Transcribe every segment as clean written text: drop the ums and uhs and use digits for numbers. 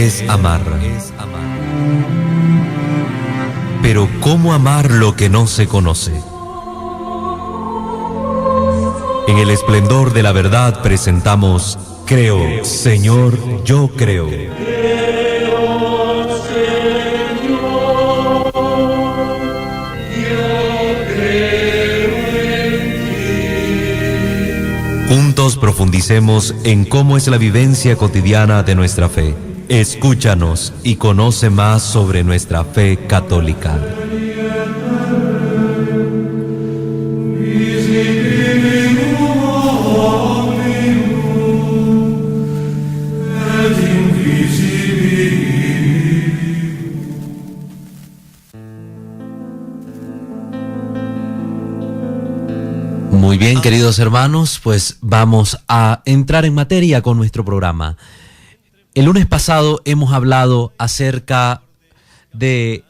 es amar. Pero ¿cómo amar lo que no se conoce? En el esplendor de la verdad presentamos Creo, Señor, yo creo. Juntos profundicemos en cómo es la vivencia cotidiana de nuestra fe. Escúchanos y conoce más sobre nuestra fe católica. Muy bien, queridos hermanos, pues vamos a entrar en materia con nuestro programa. El lunes pasado hemos hablado acerca de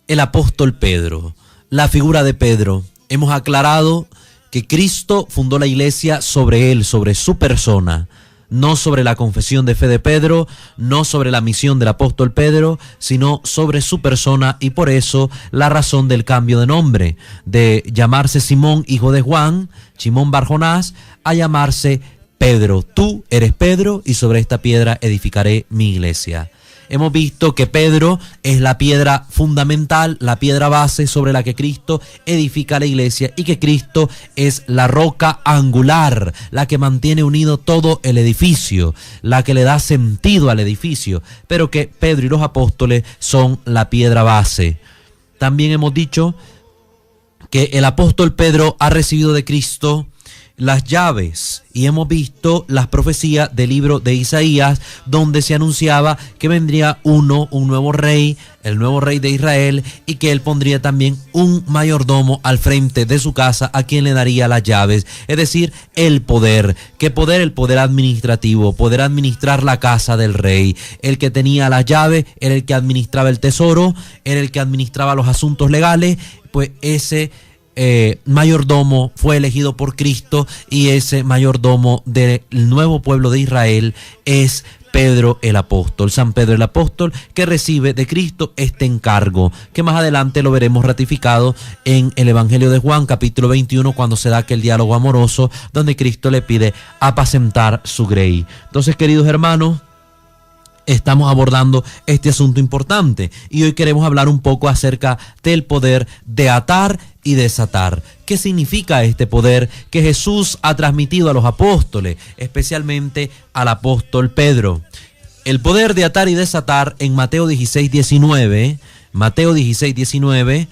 el apóstol Pedro, la figura de Pedro. Hemos aclarado que Cristo fundó la iglesia sobre él, sobre su persona, no sobre la confesión de fe de Pedro, no sobre la misión del apóstol Pedro, sino sobre su persona, y por eso la razón del cambio de nombre, de llamarse Simón, hijo de Juan, Simón Bar Jonás, a llamarse Pedro. Tú eres Pedro y sobre esta piedra edificaré mi iglesia. Hemos visto que Pedro es la piedra fundamental, la piedra base sobre la que Cristo edifica la iglesia, y que Cristo es la roca angular, la que mantiene unido todo el edificio, la que le da sentido al edificio, pero que Pedro y los apóstoles son la piedra base. También hemos dicho que el apóstol Pedro ha recibido de Cristo las llaves, y hemos visto las profecías del libro de Isaías, donde se anunciaba que vendría un nuevo rey, el nuevo rey de Israel, y que él pondría también un mayordomo al frente de su casa, a quien le daría las llaves, es decir, el poder. ¿Qué poder? El poder administrativo, poder administrar la casa del rey. El que tenía las llaves era el que administraba el tesoro, era el que administraba los asuntos legales, pues ese mayordomo fue elegido por Cristo, y ese mayordomo del nuevo pueblo de Israel es Pedro el apóstol, San Pedro el apóstol, que recibe de Cristo este encargo, que más adelante lo veremos ratificado en el Evangelio de Juan, capítulo 21, cuando se da aquel diálogo amoroso donde Cristo le pide apacentar su grey. Entonces, queridos hermanos, estamos abordando este asunto importante, y hoy queremos hablar un poco acerca del poder de atar y desatar. ¿Qué significa este poder que Jesús ha transmitido a los apóstoles, especialmente al apóstol Pedro? El poder de atar y desatar en Mateo 16:19. Mateo 16:19.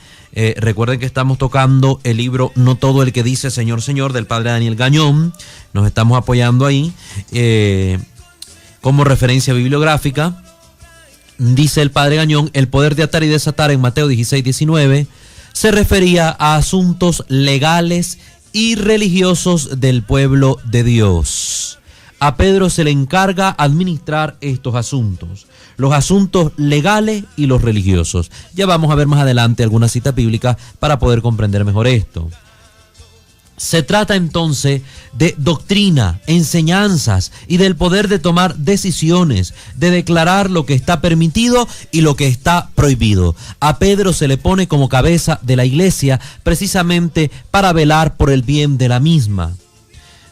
Recuerden que estamos tocando el libro No todo el que dice Señor, Señor, del padre Daniel Gañón. Nos estamos apoyando ahí como referencia bibliográfica. Dice el padre Gañón: el poder de atar y desatar en Mateo 16:19 se refería a asuntos legales y religiosos del pueblo de Dios. A Pedro se le encarga administrar estos asuntos, los asuntos legales y los religiosos. Ya vamos a ver más adelante algunas citas bíblicas para poder comprender mejor esto. Se trata entonces de doctrina, enseñanzas y del poder de tomar decisiones, de declarar lo que está permitido y lo que está prohibido. A Pedro se le pone como cabeza de la iglesia precisamente para velar por el bien de la misma.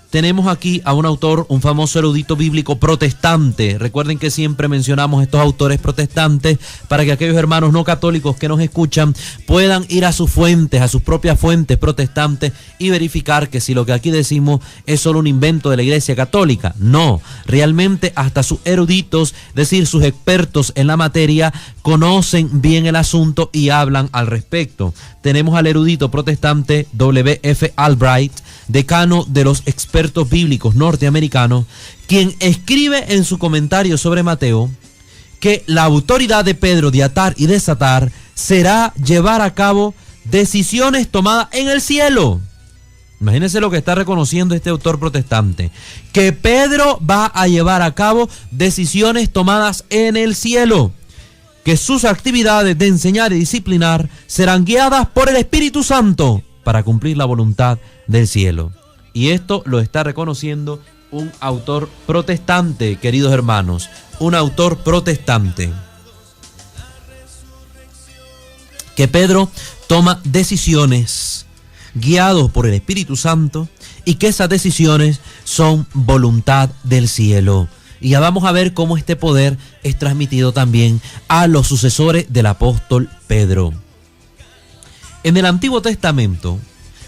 Tenemos aquí a un autor, un famoso erudito bíblico protestante. Recuerden que siempre mencionamos estos autores protestantes para que aquellos hermanos no católicos que nos escuchan puedan ir a sus fuentes, a sus propias fuentes protestantes, y verificar que si lo que aquí decimos es solo un invento de la Iglesia Católica. No, realmente hasta sus eruditos, es decir, sus expertos en la materia, conocen bien el asunto y hablan al respecto. Tenemos al erudito protestante W.F. Albright, decano de los expertos bíblicos norteamericanos, quien escribe en su comentario sobre Mateo que la autoridad de Pedro de atar y desatar será llevar a cabo decisiones tomadas en el cielo. Imagínense lo que está reconociendo este autor protestante, que Pedro va a llevar a cabo decisiones tomadas en el cielo, que sus actividades de enseñar y disciplinar serán guiadas por el Espíritu Santo para cumplir la voluntad del cielo. Y esto lo está reconociendo un autor protestante, queridos hermanos, un autor protestante. Que Pedro toma decisiones guiados por el Espíritu Santo y que esas decisiones son voluntad del cielo. Y ya vamos a ver cómo este poder es transmitido también a los sucesores del apóstol Pedro. En el Antiguo Testamento,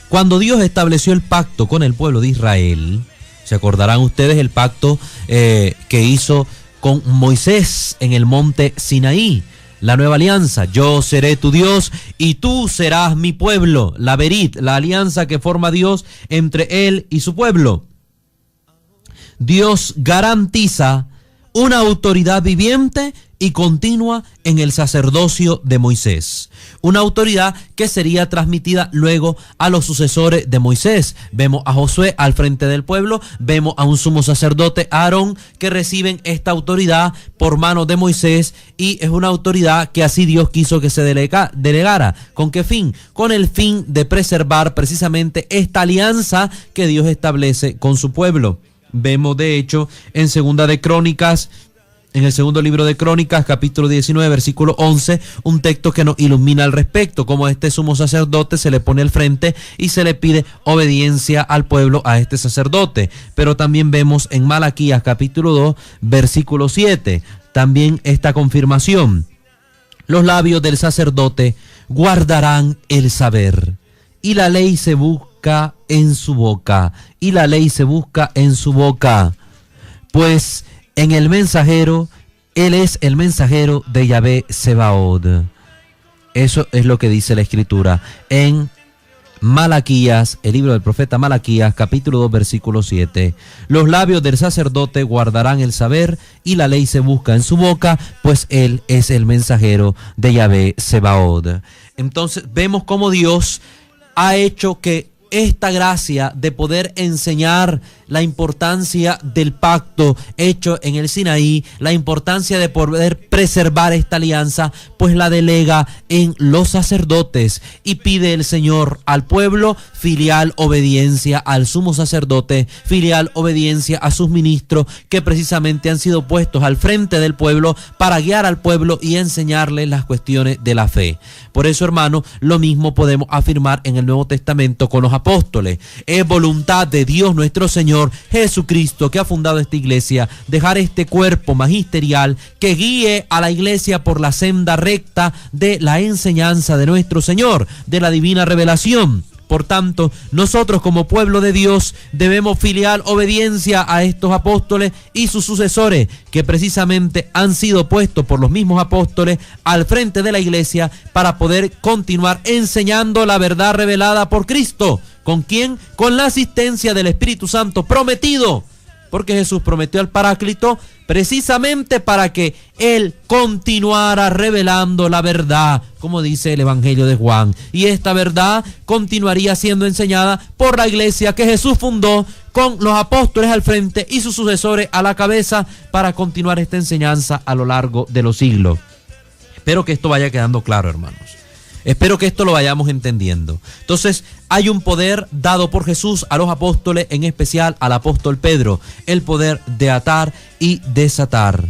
cuando Dios estableció el pacto con el pueblo de Israel, se acordarán ustedes el pacto que hizo con Moisés en el monte Sinaí, la nueva alianza: yo seré tu Dios y tú serás mi pueblo, la Berit, la alianza que forma Dios entre él y su pueblo. Dios garantiza una autoridad viviente y continua en el sacerdocio de Moisés, una autoridad que sería transmitida luego a los sucesores de Moisés. Vemos a Josué al frente del pueblo, vemos a un sumo sacerdote, Aarón, que reciben esta autoridad por manos de Moisés, y es una autoridad que así Dios quiso que se delegara. ¿Con qué fin? Con el fin de preservar precisamente esta alianza que Dios establece con su pueblo. Vemos de hecho en Segunda de Crónicas, en el segundo libro de Crónicas, capítulo 19, versículo 11, un texto que nos ilumina al respecto, como a este sumo sacerdote se le pone al frente y se le pide obediencia al pueblo a este sacerdote. Pero también vemos en Malaquías, capítulo 2, versículo 7, también esta confirmación: los labios del sacerdote guardarán el saber, y la ley se busca en su boca, y la ley se busca en su boca, pues en el mensajero, él es el mensajero de Yahvé Sebaot. Eso es lo que dice la Escritura en Malaquías, el libro del profeta Malaquías, capítulo 2, versículo 7. Los labios del sacerdote guardarán el saber, y la ley se busca en su boca, pues él es el mensajero de Yahvé Sebaot. Entonces vemos cómo Dios ha hecho que esta gracia de poder enseñar la importancia del pacto hecho en el Sinaí, la importancia de poder preservar esta alianza, pues la delega en los sacerdotes, y pide el Señor al pueblo filial obediencia al sumo sacerdote, filial obediencia a sus ministros, que precisamente han sido puestos al frente del pueblo para guiar al pueblo y enseñarles las cuestiones de la fe. Por eso, hermano, lo mismo podemos afirmar en el Nuevo Testamento con los apóstoles. Es voluntad de Dios nuestro Señor Jesucristo, que ha fundado esta iglesia, dejar este cuerpo magisterial que guíe a la iglesia por la senda recta de la enseñanza de nuestro Señor, de la divina revelación. Por tanto, nosotros como pueblo de Dios debemos filial obediencia a estos apóstoles y sus sucesores, que precisamente han sido puestos por los mismos apóstoles al frente de la iglesia para poder continuar enseñando la verdad revelada por Cristo. ¿Con quién? Con la asistencia del Espíritu Santo prometido, porque Jesús prometió al Paráclito precisamente para que Él continuara revelando la verdad, como dice el Evangelio de Juan. Y esta verdad continuaría siendo enseñada por la iglesia que Jesús fundó, con los apóstoles al frente y sus sucesores a la cabeza, para continuar esta enseñanza a lo largo de los siglos. Espero que esto vaya quedando claro, hermanos. Espero que esto lo vayamos entendiendo. Entonces, hay un poder dado por Jesús a los apóstoles, en especial al apóstol Pedro, el poder de atar y desatar.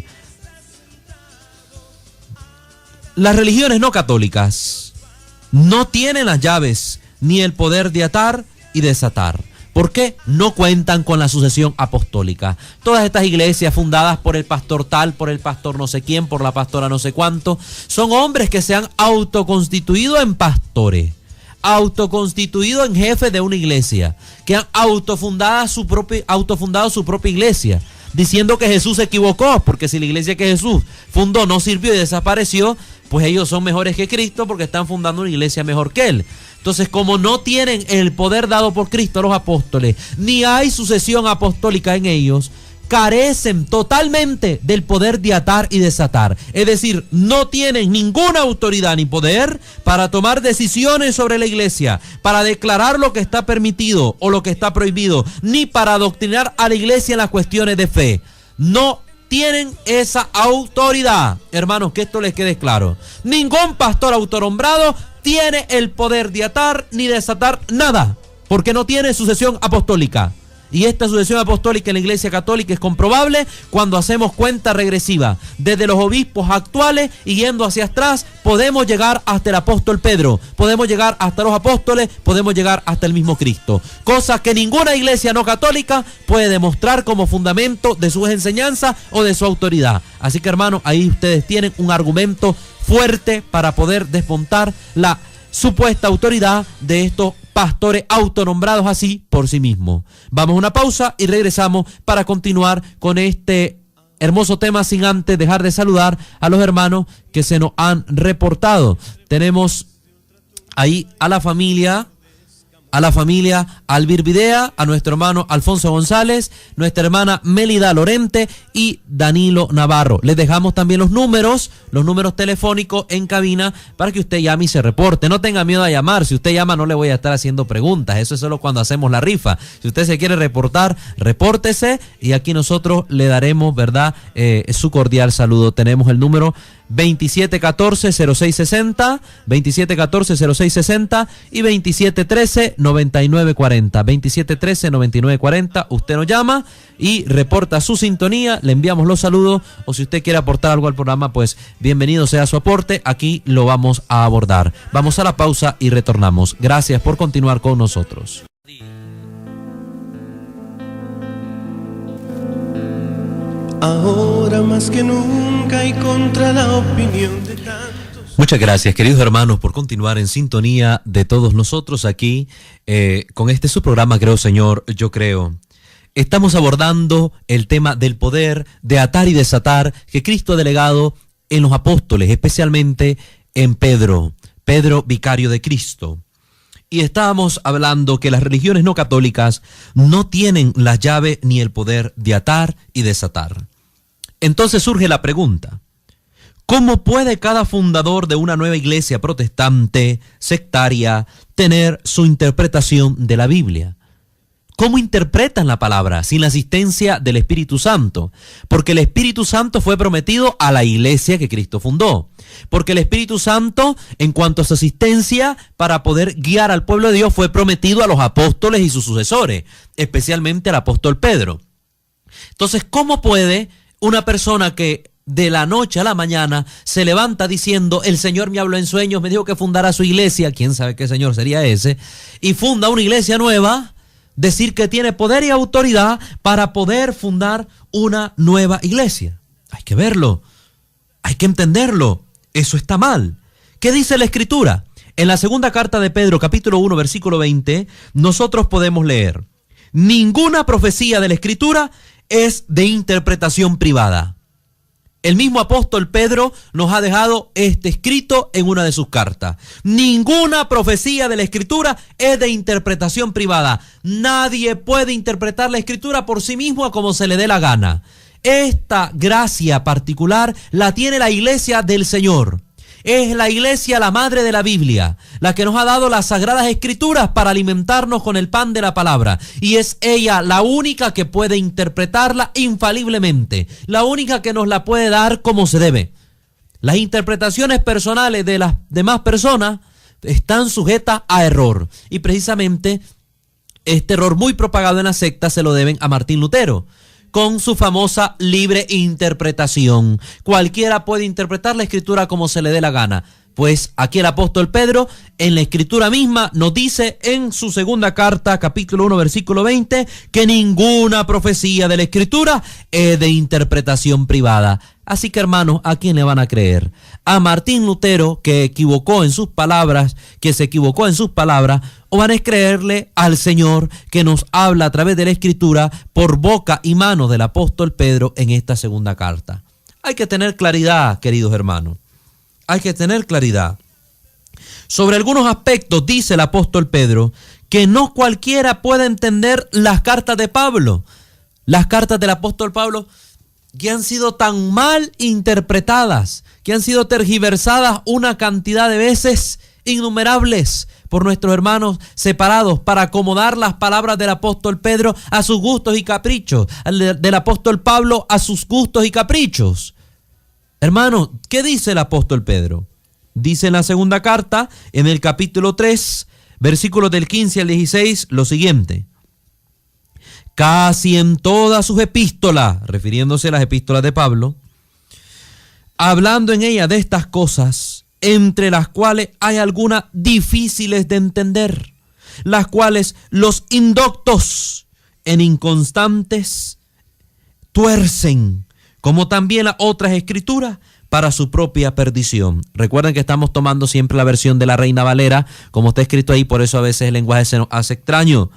Las religiones no católicas no tienen las llaves ni el poder de atar y desatar. ¿Por qué? No cuentan con la sucesión apostólica. Todas estas iglesias fundadas por el pastor tal, por el pastor no sé quién, por la pastora no sé cuánto, son hombres que se han autoconstituido en pastores, autoconstituido en jefes de una iglesia, que han autofundado su propia iglesia, diciendo que Jesús se equivocó, porque si la iglesia que Jesús fundó no sirvió y desapareció, pues ellos son mejores que Cristo porque están fundando una iglesia mejor que Él. Entonces, como no tienen el poder dado por Cristo a los apóstoles, ni hay sucesión apostólica en ellos, carecen totalmente del poder de atar y desatar. Es decir, no tienen ninguna autoridad ni poder para tomar decisiones sobre la iglesia, para declarar lo que está permitido o lo que está prohibido, ni para adoctrinar a la iglesia en las cuestiones de fe. No tienen esa autoridad. Hermanos, que esto les quede claro. Ningún pastor autonombrado tiene el poder de atar ni desatar nada, porque no tiene sucesión apostólica. Y esta sucesión apostólica en la Iglesia Católica es comprobable cuando hacemos cuenta regresiva. Desde los obispos actuales y yendo hacia atrás, podemos llegar hasta el apóstol Pedro, podemos llegar hasta los apóstoles, podemos llegar hasta el mismo Cristo. Cosa que ninguna iglesia no católica puede demostrar como fundamento de sus enseñanzas o de su autoridad. Así que, hermanos, ahí ustedes tienen un argumento fuerte para poder desmontar la supuesta autoridad de estos pastores autonombrados así por sí mismos. Vamos a una pausa y regresamos para continuar con este hermoso tema, sin antes dejar de saludar a los hermanos que se nos han reportado. Tenemos ahí a la familia Albir Videa, a nuestro hermano Alfonso González, nuestra hermana Melida Lorente y Danilo Navarro. Les dejamos también los números telefónicos en cabina para que usted llame y se reporte. No tenga miedo a llamar. Si usted llama, no le voy a estar haciendo preguntas. Eso es solo cuando hacemos la rifa. Si usted se quiere reportar, repórtese y aquí nosotros le daremos, ¿verdad?, su cordial saludo. Tenemos el número 2714-0660, 2714-0660 y 2713-9940, 2713-9940. Usted nos llama y reporta su sintonía, le enviamos los saludos, o si usted quiere aportar algo al programa, pues bienvenido sea su aporte, aquí lo vamos a abordar. Vamos a la pausa y retornamos. Gracias por continuar con nosotros. Ahora más que nunca y contra la opinión de tantos. Muchas gracias, queridos hermanos, por continuar en sintonía de todos nosotros aquí con este su programa Creo Señor, Yo Creo. Estamos abordando el tema del poder de atar y desatar que Cristo ha delegado en los apóstoles, especialmente en Pedro, vicario de Cristo. Y estábamos hablando que las religiones no católicas no tienen la llave ni el poder de atar y desatar. Entonces surge la pregunta: ¿cómo puede cada fundador de una nueva iglesia protestante, sectaria, tener su interpretación de la Biblia? ¿Cómo interpretan la palabra sin la asistencia del Espíritu Santo? Porque el Espíritu Santo fue prometido a la iglesia que Cristo fundó. Porque el Espíritu Santo, en cuanto a su asistencia para poder guiar al pueblo de Dios, fue prometido a los apóstoles y sus sucesores, especialmente al apóstol Pedro. Entonces, ¿cómo puede una persona que de la noche a la mañana se levanta diciendo: el Señor me habló en sueños, me dijo que fundara su iglesia, quién sabe qué Señor sería ese, y funda una iglesia nueva, decir que tiene poder y autoridad para poder fundar una nueva iglesia? Hay que verlo, hay que entenderlo. Eso está mal. ¿Qué dice la Escritura? En la segunda carta de Pedro, capítulo 1, versículo 20, nosotros podemos leer: ninguna profecía de la Escritura es de interpretación privada. El mismo apóstol Pedro nos ha dejado este escrito en una de sus cartas. Ninguna profecía de la Escritura es de interpretación privada. Nadie puede interpretar la Escritura por sí mismo a como se le dé la gana. Esta gracia particular la tiene la iglesia del Señor. Es la iglesia, la madre de la Biblia, la que nos ha dado las sagradas escrituras para alimentarnos con el pan de la palabra. Y es ella la única que puede interpretarla infaliblemente, la única que nos la puede dar como se debe. Las interpretaciones personales de las demás personas están sujetas a error. Y precisamente este error muy propagado en la secta se lo deben a Martín Lutero, con su famosa libre interpretación. Cualquiera puede interpretar la Escritura como se le dé la gana. Pues aquí el apóstol Pedro, en la Escritura misma, nos dice en su segunda carta, capítulo 1, versículo 20, que ninguna profecía de la Escritura es de interpretación privada. Así que, hermanos, ¿a quién le van a creer? ¿A Martín Lutero, que se equivocó en sus palabras, o van a creerle al Señor, que nos habla a través de la Escritura por boca y mano del apóstol Pedro en esta segunda carta? Hay que tener claridad, queridos hermanos. Hay que tener claridad. Sobre algunos aspectos dice el apóstol Pedro que no cualquiera puede entender las cartas de Pablo. Las cartas del apóstol Pablo, que han sido tan mal interpretadas, que han sido tergiversadas una cantidad de veces innumerables por nuestros hermanos separados para acomodar las palabras del apóstol Pedro a sus gustos y caprichos, del apóstol Pablo a sus gustos y caprichos. Hermano, ¿qué dice el apóstol Pedro? Dice en la segunda carta, en el capítulo 3, versículos del 15 al 16, lo siguiente: casi en todas sus epístolas, refiriéndose a las epístolas de Pablo, hablando en ella de estas cosas, entre las cuales hay algunas difíciles de entender, las cuales los indoctos en inconstantes tuercen, como también las otras escrituras, para su propia perdición. Recuerden que estamos tomando siempre la versión de la Reina Valera, como está escrito ahí, por eso a veces el lenguaje se nos hace extraño.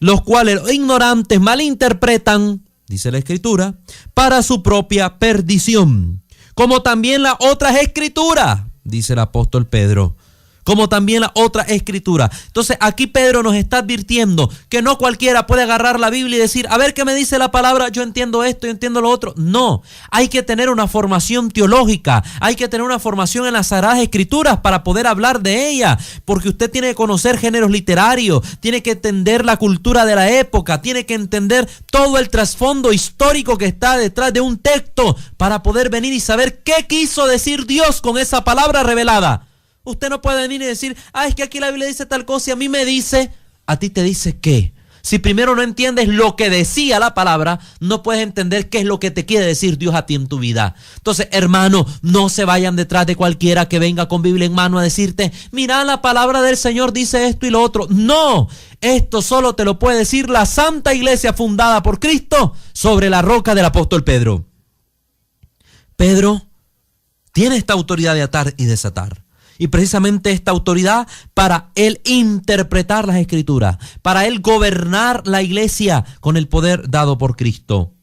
Los cuales los ignorantes malinterpretan, dice la escritura, para su propia perdición. Como también las otras escrituras, dice el apóstol Pedro. Como también la otra escritura. Entonces aquí Pedro nos está advirtiendo que no cualquiera puede agarrar la Biblia y decir, a ver qué me dice la palabra, yo entiendo esto, yo entiendo lo otro. No, hay que tener una formación teológica, hay que tener una formación en las Sagradas Escrituras para poder hablar de ella, porque usted tiene que conocer géneros literarios, tiene que entender la cultura de la época, tiene que entender todo el trasfondo histórico que está detrás de un texto para poder venir y saber qué quiso decir Dios con esa palabra revelada. Usted no puede venir y decir, es que aquí la Biblia dice tal cosa y a mí me dice, ¿a ti te dice qué? Si primero no entiendes lo que decía la palabra, no puedes entender qué es lo que te quiere decir Dios a ti en tu vida. Entonces, hermano, no se vayan detrás de cualquiera que venga con Biblia en mano a decirte, mira, la palabra del Señor dice esto y lo otro. No, esto solo te lo puede decir la Santa Iglesia fundada por Cristo sobre la roca del apóstol Pedro. Pedro tiene esta autoridad de atar y desatar. Y precisamente esta autoridad para él interpretar las escrituras, para él gobernar la iglesia con el poder dado por Cristo.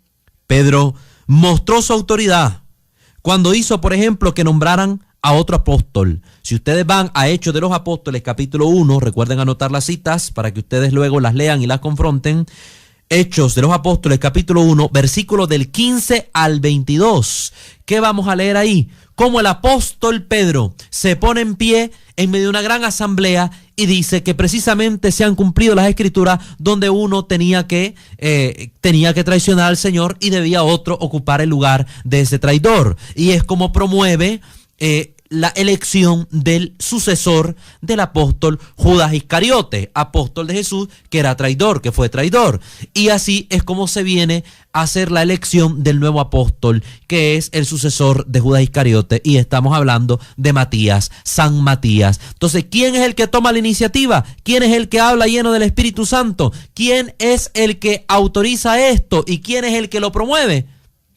Pedro mostró su autoridad cuando hizo, por ejemplo, que nombraran a otro apóstol. Si ustedes van a Hechos de los Apóstoles, capítulo 1, recuerden anotar las citas para que ustedes luego las lean y las confronten. Hechos de los Apóstoles, capítulo 1, versículos del 15 al 22. ¿Qué vamos a leer ahí? Cómo el apóstol Pedro se pone en pie en medio de una gran asamblea y dice que precisamente se han cumplido las escrituras donde uno tenía que traicionar al Señor y debía otro ocupar el lugar de ese traidor. Y es como promueve la elección del sucesor del apóstol Judas Iscariote, apóstol de Jesús, que era traidor, que fue traidor. Y así es como se viene a hacer la elección del nuevo apóstol, que es el sucesor de Judas Iscariote. Y estamos hablando de Matías, San Matías. Entonces, ¿quién es el que toma la iniciativa? ¿Quién es el que habla lleno del Espíritu Santo? ¿Quién es el que autoriza esto? ¿Y quién es el que lo promueve?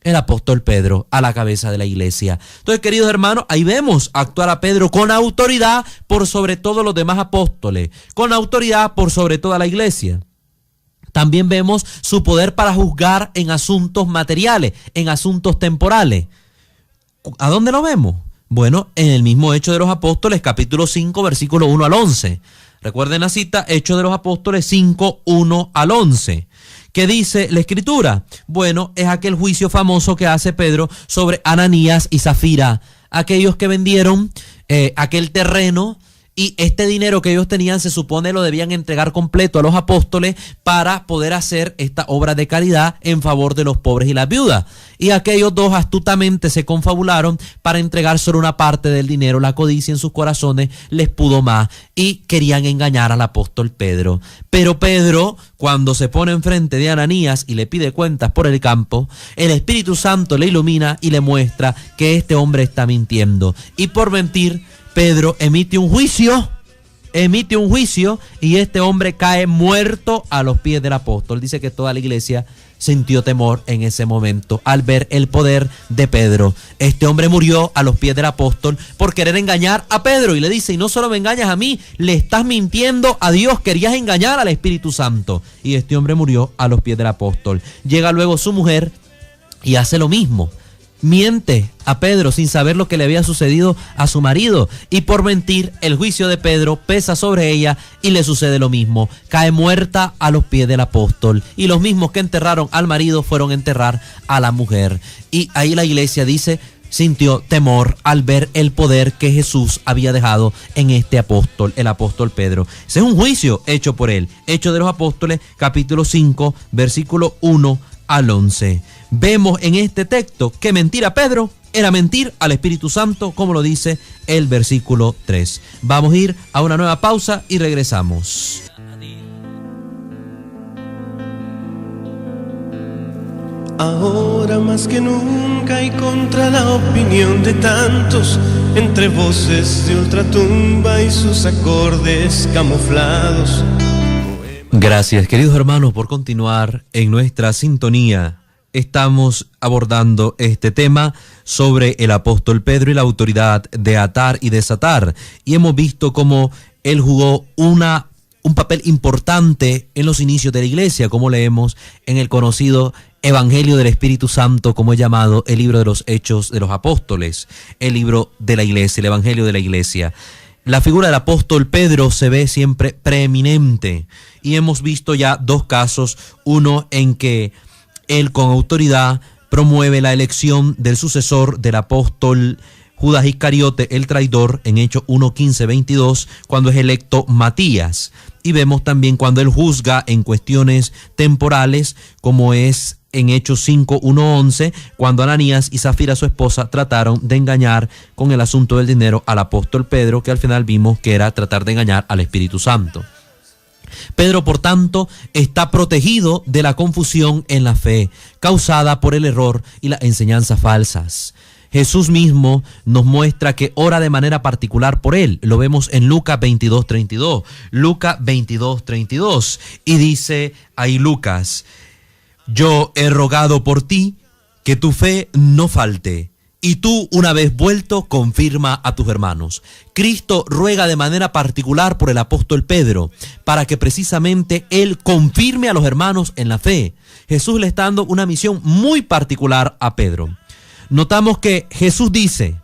El apóstol Pedro, a la cabeza de la iglesia. Entonces, queridos hermanos, ahí vemos actuar a Pedro con autoridad por sobre todos los demás apóstoles, con autoridad por sobre toda la iglesia. También vemos su poder para juzgar en asuntos materiales, en asuntos temporales. ¿A dónde lo vemos? Bueno, en el mismo Hechos de los Apóstoles, capítulo 5, versículo 1 al 11. Recuerden la cita, Hechos de los Apóstoles 5, 1 al 11. ¿Qué dice la escritura? Bueno, es aquel juicio famoso que hace Pedro sobre Ananías y Zafira, aquellos que vendieron aquel terreno, y este dinero que ellos tenían se supone lo debían entregar completo a los apóstoles para poder hacer esta obra de caridad en favor de los pobres y las viudas. Y aquellos dos astutamente se confabularon para entregar solo una parte del dinero. La codicia en sus corazones les pudo más y querían engañar al apóstol Pedro. Pero Pedro, cuando se pone enfrente de Ananías y le pide cuentas por el campo, el Espíritu Santo le ilumina y le muestra que este hombre está mintiendo. Y por mentir, Pedro emite un juicio y este hombre cae muerto a los pies del apóstol. Dice que toda la iglesia sintió temor en ese momento al ver el poder de Pedro. Este hombre murió a los pies del apóstol por querer engañar a Pedro y le dice, y no solo me engañas a mí, le estás mintiendo a Dios, querías engañar al Espíritu Santo. Y este hombre murió a los pies del apóstol. Llega luego su mujer y hace lo mismo. Miente a Pedro sin saber lo que le había sucedido a su marido, y por mentir el juicio de Pedro pesa sobre ella y le sucede lo mismo. Cae muerta a los pies del apóstol, y los mismos que enterraron al marido fueron a enterrar a la mujer. Y ahí la iglesia dice, sintió temor al ver el poder que Jesús había dejado en este apóstol, el apóstol Pedro. Ese es un juicio hecho por él. Hechos de los Apóstoles, capítulo 5, versículo 1 al 11. Vemos en este texto que mentir a Pedro era mentir al Espíritu Santo, como lo dice el versículo 3. Vamos a ir a una nueva pausa y regresamos. Ahora más que nunca y contra la opinión de tantos, entre voces de ultratumba y sus acordes camuflados. Gracias, queridos hermanos, por continuar en nuestra sintonía. Estamos abordando este tema sobre el apóstol Pedro y la autoridad de atar y desatar. Y hemos visto cómo él jugó un papel importante en los inicios de la iglesia, como leemos en el conocido Evangelio del Espíritu Santo, como es llamado el libro de los Hechos de los Apóstoles, el libro de la iglesia, el Evangelio de la iglesia. La figura del apóstol Pedro se ve siempre preeminente y hemos visto ya dos casos, uno en que él con autoridad promueve la elección del sucesor del apóstol Judas Iscariote, el traidor, en Hechos 1, 15, 22, cuando es electo Matías. Y vemos también cuando él juzga en cuestiones temporales, como es en Hechos 5, 1, 11, cuando Ananías y Zafira, su esposa, trataron de engañar con el asunto del dinero al apóstol Pedro, que al final vimos que era tratar de engañar al Espíritu Santo. Pedro, por tanto, está protegido de la confusión en la fe, causada por el error y las enseñanzas falsas. Jesús mismo nos muestra que ora de manera particular por él. Lo vemos en Lucas 22:32. Lucas 22:32. Y dice ahí Lucas: yo he rogado por ti que tu fe no falte, y tú, una vez vuelto, confirma a tus hermanos. Cristo ruega de manera particular por el apóstol Pedro, para que precisamente él confirme a los hermanos en la fe. Jesús le está dando una misión muy particular a Pedro. Notamos que Jesús dice,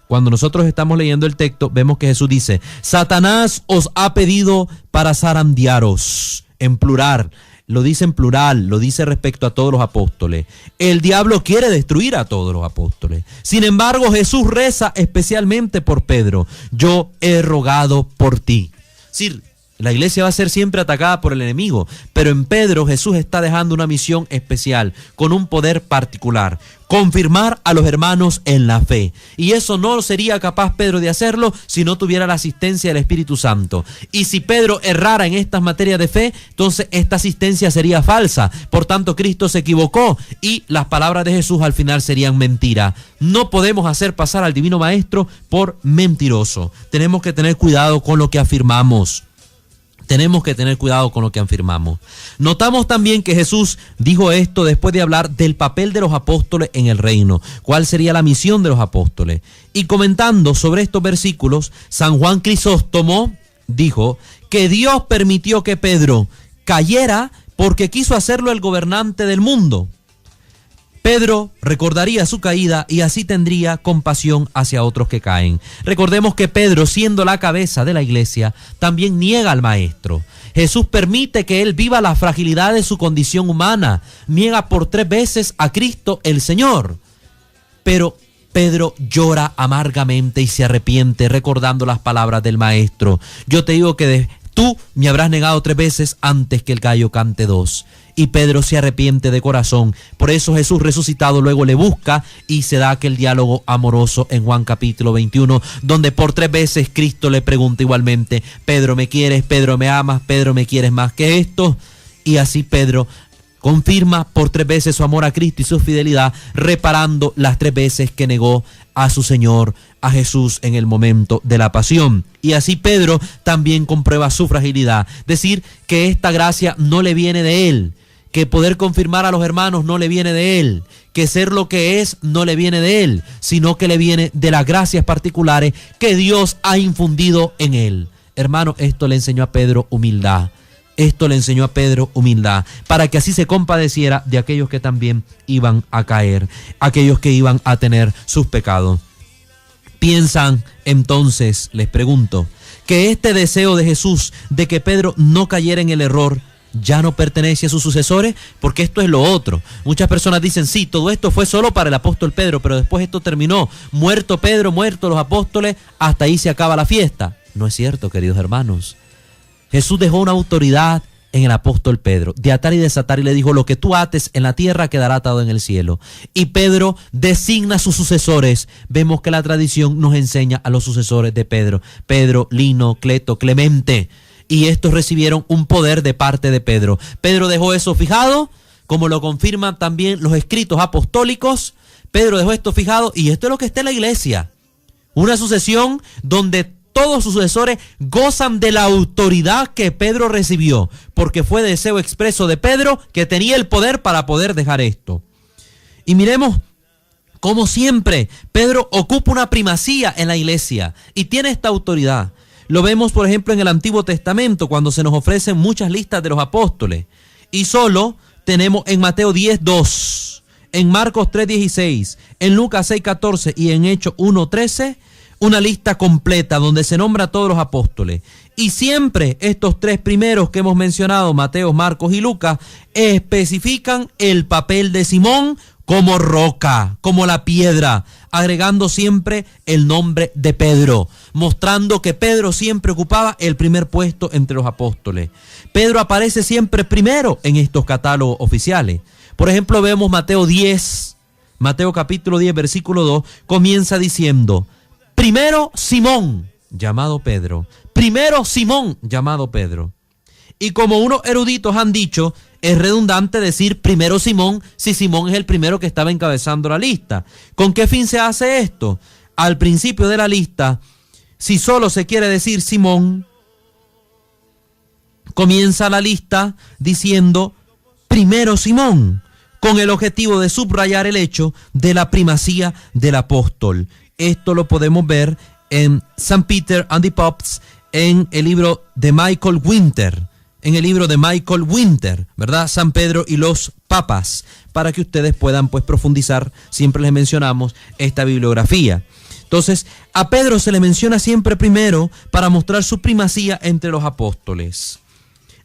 cuando nosotros estamos leyendo el texto, vemos que Jesús dice: Satanás os ha pedido para zarandearos, en plural. Lo dice en plural, lo dice respecto a todos los apóstoles. El diablo quiere destruir a todos los apóstoles. Sin embargo, Jesús reza especialmente por Pedro: yo he rogado por ti. Sí, la iglesia va a ser siempre atacada por el enemigo, pero en Pedro Jesús está dejando una misión especial, con un poder particular: confirmar a los hermanos en la fe. Y eso no sería capaz Pedro de hacerlo si no tuviera la asistencia del Espíritu Santo. Y si Pedro errara en estas materias de fe, entonces esta asistencia sería falsa. Por tanto, Cristo se equivocó y las palabras de Jesús al final serían mentira. No podemos hacer pasar al Divino Maestro por mentiroso. Tenemos que tener cuidado con lo que afirmamos. Tenemos que tener cuidado con lo que afirmamos. Notamos también que Jesús dijo esto después de hablar del papel de los apóstoles en el reino. ¿Cuál sería la misión de los apóstoles? Y comentando sobre estos versículos, San Juan Crisóstomo dijo que Dios permitió que Pedro cayera porque quiso hacerlo el gobernante del mundo. Pedro recordaría su caída y así tendría compasión hacia otros que caen. Recordemos que Pedro, siendo la cabeza de la iglesia, también niega al Maestro. Jesús permite que él viva la fragilidad de su condición humana. Niega por 3 veces a Cristo el Señor. Pero Pedro llora amargamente y se arrepiente recordando las palabras del Maestro: yo te digo que tú me habrás negado 3 veces antes que el gallo cante 2. Y Pedro se arrepiente de corazón. Por eso Jesús resucitado luego le busca y se da aquel diálogo amoroso en Juan capítulo 21, donde por 3 veces Cristo le pregunta igualmente: Pedro, ¿me quieres? Pedro, ¿me amas? Pedro, ¿me quieres más que esto? Y así Pedro confirma por 3 veces su amor a Cristo y su fidelidad, reparando las 3 veces que negó a su Señor, a Jesús, en el momento de la pasión. Y así Pedro también comprueba su fragilidad, decir que esta gracia no le viene de él, que poder confirmar a los hermanos no le viene de él, que ser lo que es no le viene de él, sino que le viene de las gracias particulares que Dios ha infundido en él. Hermano, esto le enseñó a Pedro humildad. Esto le enseñó a Pedro humildad, para que así se compadeciera de aquellos que también iban a caer, aquellos que iban a tener sus pecados. ¿Piensan entonces, les pregunto, que este deseo de Jesús de que Pedro no cayera en el error ya no pertenece a sus sucesores? Porque esto es lo otro. Muchas personas dicen: sí, todo esto fue solo para el apóstol Pedro, pero después esto terminó. Muerto Pedro, muertos los apóstoles, hasta ahí se acaba la fiesta. No es cierto, queridos hermanos. Jesús dejó una autoridad en el apóstol Pedro, de atar y desatar, y le dijo: lo que tú ates en la tierra quedará atado en el cielo. Y Pedro designa a sus sucesores. Vemos que la tradición nos enseña a los sucesores de Pedro: Pedro, Lino, Cleto, Clemente. Y estos recibieron un poder de parte de Pedro. Pedro dejó eso fijado como lo confirman también los escritos apostólicos. Pedro dejó esto fijado y esto es lo que está en la iglesia. Una sucesión donde todos sus sucesores gozan de la autoridad que Pedro recibió, porque fue deseo expreso de Pedro que tenía el poder para poder dejar esto. Y miremos cómo siempre Pedro ocupa una primacía en la iglesia y tiene esta autoridad. Lo vemos, por ejemplo, en el Antiguo Testamento, cuando se nos ofrecen muchas listas de los apóstoles. Y solo tenemos en Mateo 10:2, en Marcos 3:16, en Lucas 6:14 y en Hechos 1:13, una lista completa donde se nombra a todos los apóstoles. Y siempre estos tres primeros que hemos mencionado, Mateo, Marcos y Lucas, especifican el papel de Simón como roca, como la piedra, agregando siempre el nombre de Pedro, mostrando que Pedro siempre ocupaba el primer puesto entre los apóstoles. Pedro aparece siempre primero en estos catálogos oficiales. Por ejemplo, vemos Mateo capítulo 10, versículo 2, comienza diciendo: primero Simón, llamado Pedro. Primero Simón, llamado Pedro. Y como unos eruditos han dicho, es redundante decir primero Simón si Simón es el primero que estaba encabezando la lista. ¿Con qué fin se hace esto? Al principio de la lista, si solo se quiere decir Simón, comienza la lista diciendo primero Simón, con el objetivo de subrayar el hecho de la primacía del apóstol. Esto lo podemos ver en St. Peter and the Popes, en el libro de Michael Winter. ¿Verdad? San Pedro y los papas, para que ustedes puedan pues profundizar. Siempre les mencionamos esta bibliografía. Entonces, a Pedro se le menciona siempre primero para mostrar su primacía entre los apóstoles.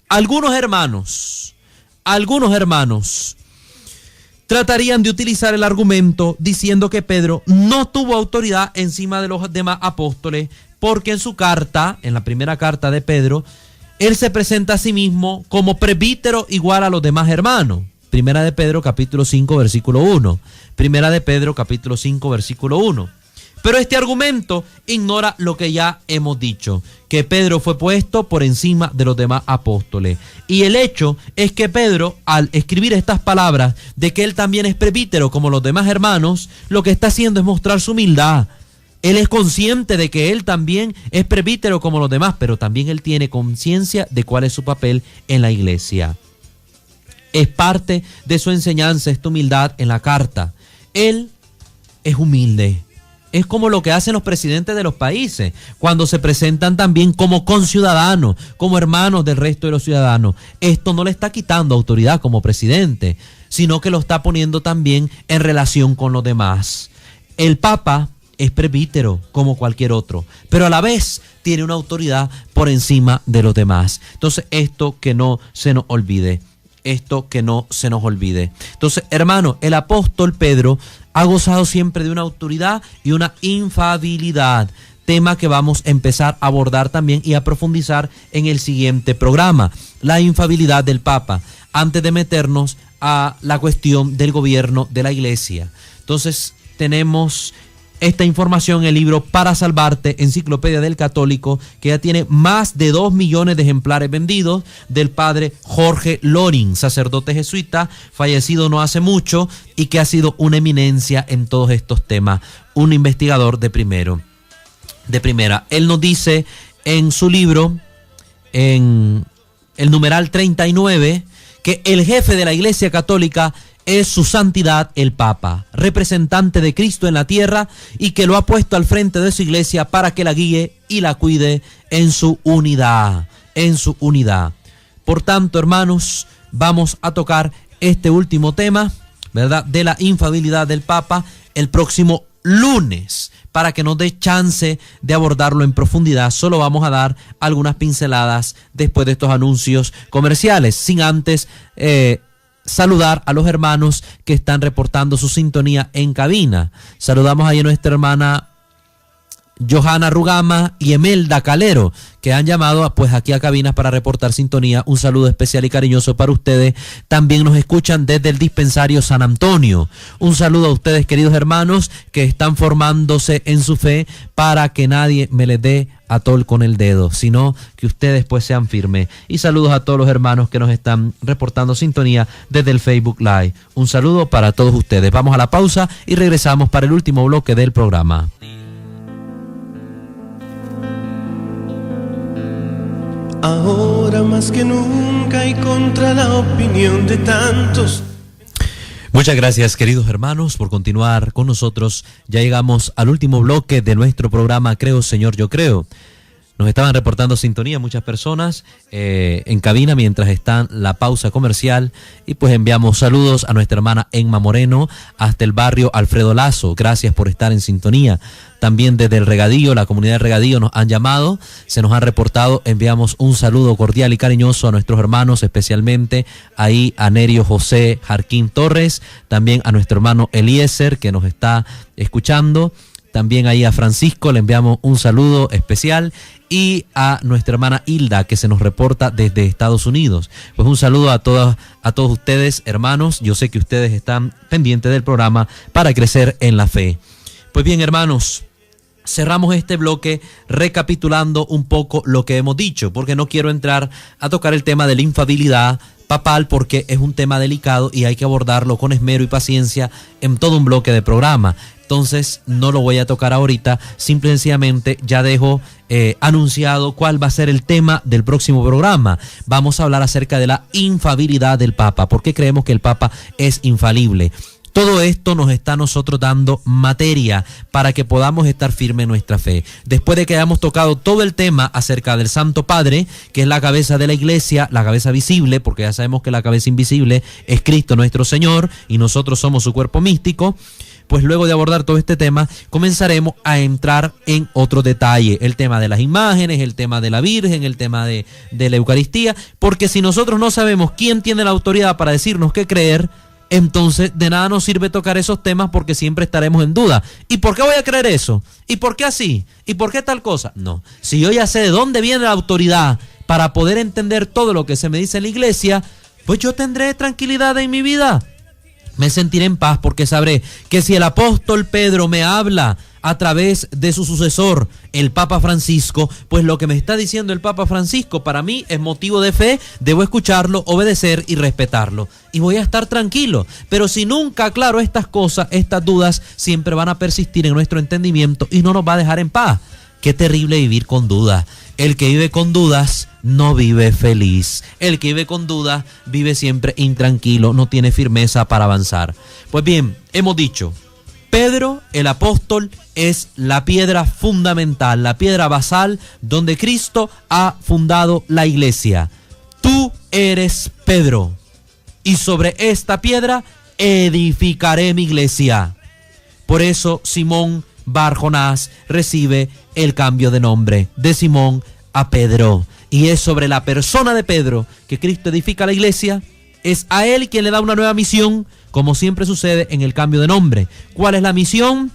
Algunos hermanos tratarían de utilizar el argumento diciendo que Pedro no tuvo autoridad encima de los demás apóstoles, porque en su carta, en la primera carta de Pedro, él se presenta a sí mismo como presbítero igual a los demás hermanos. Primera de Pedro capítulo 5 versículo 1. Primera de Pedro capítulo 5 versículo 1. Pero este argumento ignora lo que ya hemos dicho, que Pedro fue puesto por encima de los demás apóstoles. Y el hecho es que Pedro, al escribir estas palabras de que él también es presbítero como los demás hermanos, lo que está haciendo es mostrar su humildad. Él es consciente de que él también es presbítero como los demás, pero también él tiene conciencia de cuál es su papel en la iglesia. Es parte de su enseñanza esta humildad en la carta. Él es humilde. Es como lo que hacen los presidentes de los países, cuando se presentan también como conciudadanos, como hermanos del resto de los ciudadanos. Esto no le está quitando autoridad como presidente, sino que lo está poniendo también en relación con los demás. El Papa es presbítero como cualquier otro, pero a la vez tiene una autoridad por encima de los demás. Entonces, esto que no se nos olvide. Entonces, hermano, el apóstol Pedro ha gozado siempre de una autoridad y una infalibilidad, tema que vamos a empezar a abordar también y a profundizar en el siguiente programa, la infalibilidad del Papa, antes de meternos a la cuestión del gobierno de la iglesia. Entonces, tenemos esta información en el libro Para Salvarte, Enciclopedia del Católico, que ya tiene más de 2 millones de ejemplares vendidos, del padre Jorge Loring, sacerdote jesuita, fallecido no hace mucho y que ha sido una eminencia en todos estos temas, un investigador de primera. Él nos dice en su libro, en el numeral 39, que el jefe de la Iglesia Católica es su santidad el Papa, representante de Cristo en la tierra, y que lo ha puesto al frente de su iglesia para que la guíe y la cuide en su unidad. Por tanto, hermanos, vamos a tocar este último tema, ¿verdad?, de la infalibilidad del Papa el próximo lunes, para que nos dé chance de abordarlo en profundidad. Solo vamos a dar algunas pinceladas después de estos anuncios comerciales, sin antes saludar a los hermanos que están reportando su sintonía en cabina. Saludamos ahí a nuestra hermana Johanna Rugama y Emelda Calero, que han llamado pues aquí a cabinas para reportar sintonía. Un saludo especial y cariñoso para ustedes. También nos escuchan desde el dispensario San Antonio. Un saludo a ustedes, queridos hermanos, que están formándose en su fe para que nadie me les dé atol con el dedo, sino que ustedes pues sean firmes. Y saludos a todos los hermanos que nos están reportando sintonía desde el Facebook Live. Un saludo para todos ustedes. Vamos a la pausa y regresamos para el último bloque del programa. Ahora más que nunca y contra la opinión de tantos. Muchas gracias, queridos hermanos, por continuar con nosotros. Ya llegamos al último bloque de nuestro programa Creo, Señor, Yo Creo. Nos estaban reportando sintonía muchas personas en cabina mientras está la pausa comercial, y pues enviamos saludos a nuestra hermana Emma Moreno hasta el barrio Alfredo Lazo. Gracias por estar en sintonía. También desde el Regadío, la comunidad del Regadío nos han llamado, se nos han reportado. Enviamos un saludo cordial y cariñoso a nuestros hermanos, especialmente ahí a Nerio José Jarquín Torres, también a nuestro hermano Eliezer que nos está escuchando. También ahí a Francisco le enviamos un saludo especial, y a nuestra hermana Hilda que se nos reporta desde Estados Unidos. Pues un saludo a todos ustedes, hermanos. Yo sé que ustedes están pendientes del programa para crecer en la fe. Pues bien, hermanos, cerramos este bloque recapitulando un poco lo que hemos dicho, porque no quiero entrar a tocar el tema de la infalibilidad papal, porque es un tema delicado y hay que abordarlo con esmero y paciencia en todo un bloque de programa. Entonces no lo voy a tocar ahorita, simple y sencillamente ya dejo anunciado cuál va a ser el tema del próximo programa. Vamos a hablar acerca de la infalibilidad del Papa. ¿Por qué creemos que el Papa es infalible? Todo esto nos está a nosotros dando materia para que podamos estar firmes en nuestra fe. Después de que hayamos tocado todo el tema acerca del Santo Padre, que es la cabeza de la iglesia, la cabeza visible, porque ya sabemos que la cabeza invisible es Cristo nuestro Señor y nosotros somos su cuerpo místico, pues luego de abordar todo este tema, comenzaremos a entrar en otro detalle, el tema de las imágenes, el tema de la Virgen, el tema de la Eucaristía, porque si nosotros no sabemos quién tiene la autoridad para decirnos qué creer, entonces de nada nos sirve tocar esos temas, porque siempre estaremos en duda. ¿Y por qué voy a creer eso? ¿Y por qué así? ¿Y por qué tal cosa? No, si yo ya sé de dónde viene la autoridad para poder entender todo lo que se me dice en la iglesia, pues yo tendré tranquilidad en mi vida. Me sentiré en paz, porque sabré que si el apóstol Pedro me habla a través de su sucesor, el Papa Francisco, pues lo que me está diciendo el Papa Francisco para mí es motivo de fe, debo escucharlo, obedecer y respetarlo, y voy a estar tranquilo. Pero si nunca aclaro estas cosas, estas dudas siempre van a persistir en nuestro entendimiento y no nos va a dejar en paz. Qué terrible vivir con dudas. El que vive con dudas no vive feliz. El que vive con dudas vive siempre intranquilo, no tiene firmeza para avanzar. Pues bien, hemos dicho, Pedro, el apóstol, es la piedra fundamental, la piedra basal donde Cristo ha fundado la iglesia. Tú eres Pedro, y sobre esta piedra edificaré mi iglesia. Por eso Simón Bar Jonás recibe el cambio de nombre de Simón a Pedro, y es sobre la persona de Pedro que Cristo edifica la iglesia. Es a él quien le da una nueva misión, como siempre sucede en el cambio de nombre. ¿Cuál es la misión?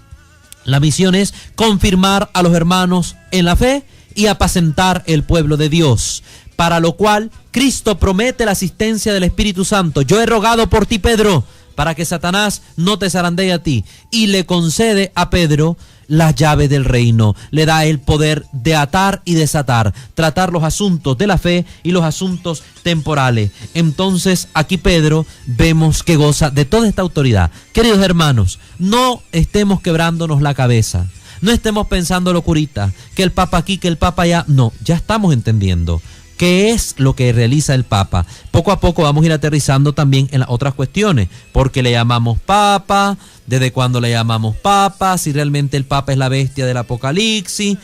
La misión es confirmar a los hermanos en la fe y apacentar el pueblo de Dios, para lo cual Cristo promete la asistencia del Espíritu Santo. Yo he rogado por ti, Pedro, para que Satanás no te zarandee a ti, y le concede a Pedro la llave del reino, le da el poder de atar y desatar, tratar los asuntos de la fe y los asuntos temporales. Entonces aquí Pedro vemos que goza de toda esta autoridad. Queridos hermanos, no estemos quebrándonos la cabeza, no estemos pensando locurita, que el Papa aquí, que el Papa allá. No, ya estamos entendiendo qué es lo que realiza el Papa. Poco a poco vamos a ir aterrizando también en las otras cuestiones. ¿Por qué le llamamos Papa? ¿Desde cuándo le llamamos Papa? Si realmente el Papa es la bestia del Apocalipsis.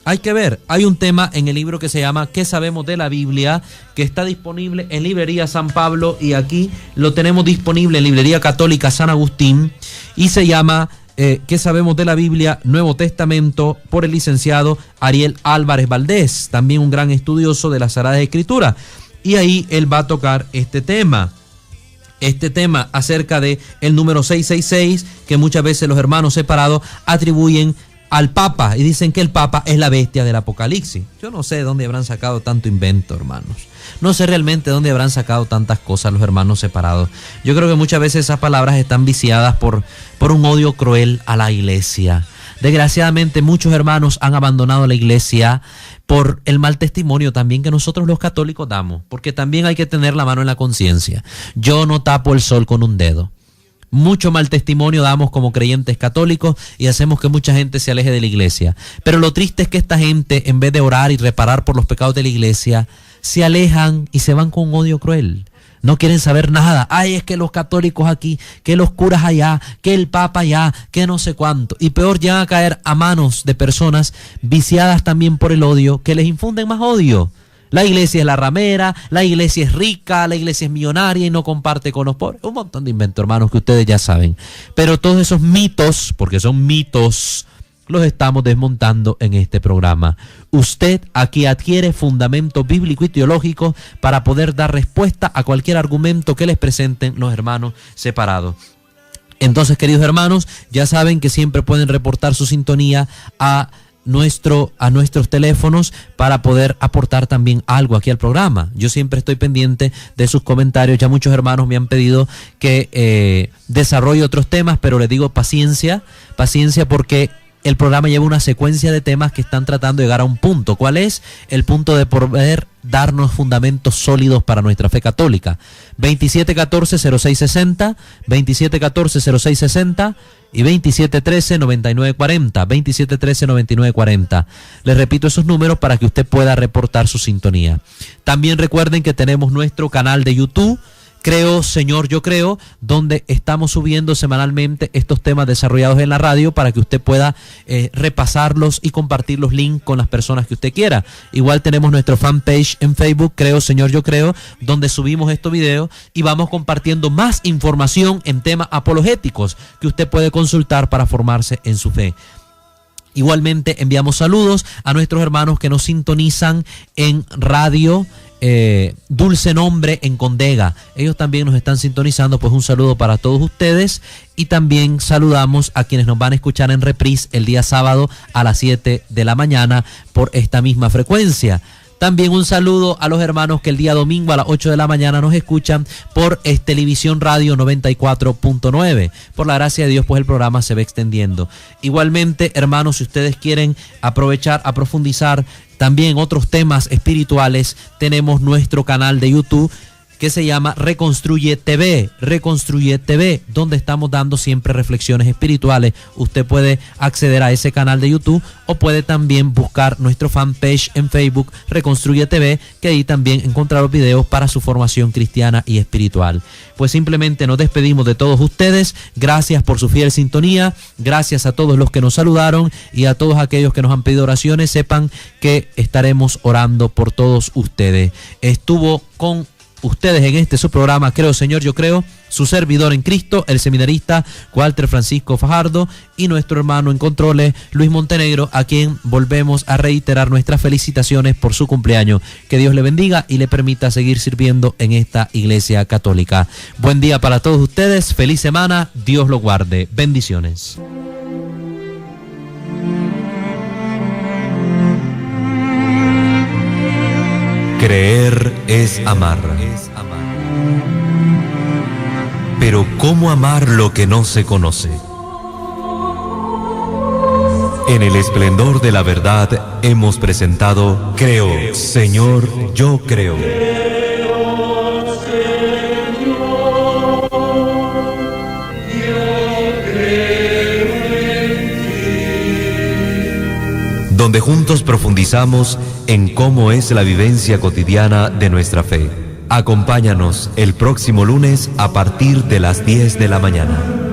Hay que ver. Hay un tema en el libro que se llama ¿Qué sabemos de la Biblia?, que está disponible en Librería San Pablo, y aquí lo tenemos disponible en Librería Católica San Agustín, y se llama ¿Qué sabemos de la Biblia? Nuevo Testamento, por el licenciado Ariel Álvarez Valdés, también un gran estudioso de las Sagradas Escrituras. Y ahí él va a tocar este tema acerca de el número 666, que muchas veces los hermanos separados atribuyen al Papa y dicen que el Papa es la bestia del Apocalipsis. Yo no sé de dónde habrán sacado tanto invento, hermanos. No sé realmente de dónde habrán sacado tantas cosas los hermanos separados. Yo creo que muchas veces esas palabras están viciadas por un odio cruel a la iglesia. Desgraciadamente muchos hermanos han abandonado la iglesia por el mal testimonio también que nosotros los católicos damos, porque también hay que tener la mano en la conciencia. Yo no tapo el sol con un dedo. Mucho mal testimonio damos como creyentes católicos y hacemos que mucha gente se aleje de la iglesia. Pero lo triste es que esta gente, en vez de orar y reparar por los pecados de la iglesia, se alejan y se van con un odio cruel. No quieren saber nada. Ay, es que los católicos aquí, que los curas allá, que el papa allá, que no sé cuánto. Y peor, llegan a caer a manos de personas viciadas también por el odio, que les infunden más odio. La iglesia es la ramera, la iglesia es rica, la iglesia es millonaria y no comparte con los pobres. Un montón de inventos, hermanos, que ustedes ya saben. Pero todos esos mitos, porque son mitos, los estamos desmontando en este programa. Usted aquí adquiere fundamento bíblico y teológico para poder dar respuesta a cualquier argumento que les presenten los hermanos separados. Entonces, queridos hermanos, ya saben que siempre pueden reportar su sintonía a nuestros teléfonos para poder aportar también algo aquí al programa. Yo siempre estoy pendiente de sus comentarios. Ya muchos hermanos me han pedido que desarrolle otros temas, pero les digo paciencia porque el programa lleva una secuencia de temas que están tratando de llegar a un punto. ¿Cuál es? El punto de poder darnos fundamentos sólidos para nuestra fe católica. 2714-0660, 2714-0660 y 2713-9940, 2713-9940. Les repito esos números para que usted pueda reportar su sintonía. También recuerden que tenemos nuestro canal de YouTube, Creo, Señor, Yo Creo, donde estamos subiendo semanalmente estos temas desarrollados en la radio para que usted pueda repasarlos y compartir los links con las personas que usted quiera. Igual tenemos nuestro fanpage en Facebook, Creo, Señor, Yo Creo, donde subimos estos videos y vamos compartiendo más información en temas apologéticos que usted puede consultar para formarse en su fe. Igualmente enviamos saludos a nuestros hermanos que nos sintonizan en radio Dulce Nombre en Condega. Ellos también nos están sintonizando, pues un saludo para todos ustedes. Y también saludamos a quienes nos van a escuchar en reprise el día sábado a las 7 de la mañana por esta misma frecuencia. También un saludo a los hermanos que el día domingo a las 8 de la mañana nos escuchan por Televisión Radio 94.9. Por la gracia de Dios, pues el programa se va extendiendo. Igualmente, hermanos, si ustedes quieren aprovechar a profundizar también otros temas espirituales, tenemos nuestro canal de YouTube que se llama Reconstruye TV, donde estamos dando siempre reflexiones espirituales. Usted puede acceder a ese canal de YouTube o puede también buscar nuestro fanpage en Facebook, Reconstruye TV, que ahí también encontrará los videos para su formación cristiana y espiritual. Pues simplemente nos despedimos de todos ustedes. Gracias por su fiel sintonía, gracias a todos los que nos saludaron y a todos aquellos que nos han pedido oraciones. Sepan que estaremos orando por todos ustedes. Estuvo con ustedes en su programa Creo, Señor, Yo Creo, su servidor en Cristo, el seminarista Walter Francisco Fajardo, y nuestro hermano en controles, Luis Montenegro, a quien volvemos a reiterar nuestras felicitaciones por su cumpleaños. Que Dios le bendiga y le permita seguir sirviendo en esta iglesia católica. Buen día para todos ustedes, feliz semana, Dios lo guarde, bendiciones. Creer es amar. Pero ¿cómo amar lo que no se conoce? En el esplendor de la verdad hemos presentado Creo, Señor, Yo Creo. Donde juntos profundizamos en cómo es la vivencia cotidiana de nuestra fe. Acompáñanos el próximo lunes a partir de las 10 de la mañana.